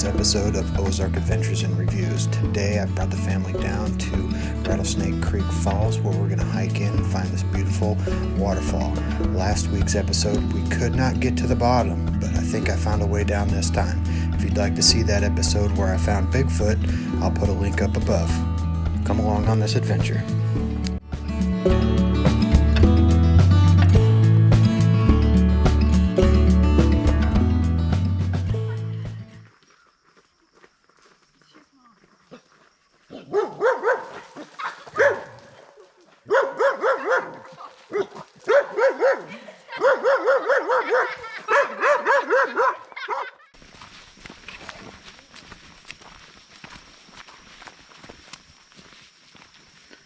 episode of Ozark Adventures and Reviews. Today I've brought the family down to Rattlesnake Creek Falls where we're going to hike in and find this beautiful waterfall. Last week's episode we could not get to the bottom, but I think I found a way down this time. If you'd like to see that episode where I found Bigfoot, I'll put a link up above. Come along on this adventure.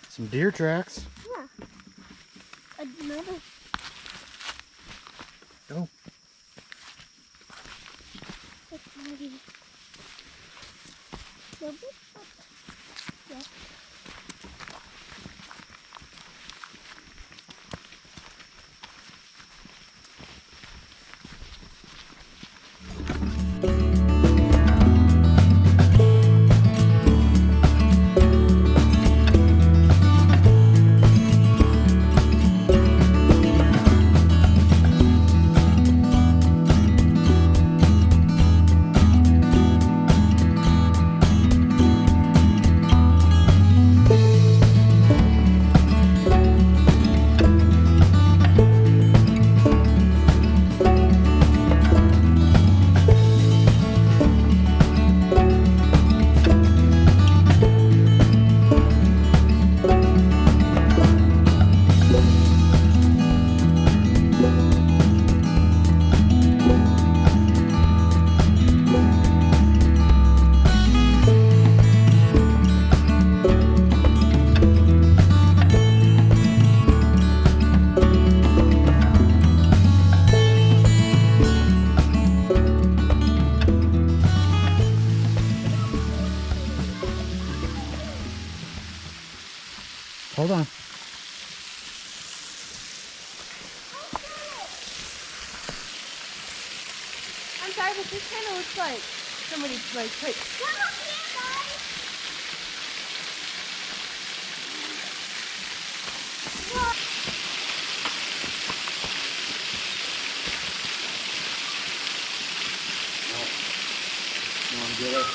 Some deer tracks. Yeah. Another. Go. That's mighty. Yeah. Hold on. I'm sorry, but this kind of looks like somebody like put. Come up here, guys. You want to get it?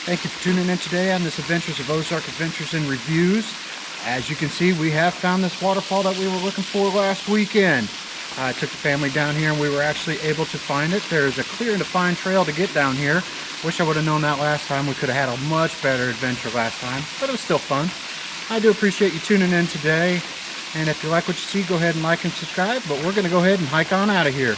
Thank you for tuning in today on this Adventures of Ozark Adventures and Reviews. As you can see, we have found this waterfall that we were looking for last weekend. I took the family down here and we were actually able to find it. There is a clear and defined trail to get down here. Wish I would have known that last time. We could have had a much better adventure last time, but it was still fun. I do appreciate you tuning in today. And if you like what you see, go ahead and like and subscribe. But we're going to go ahead and hike on out of here.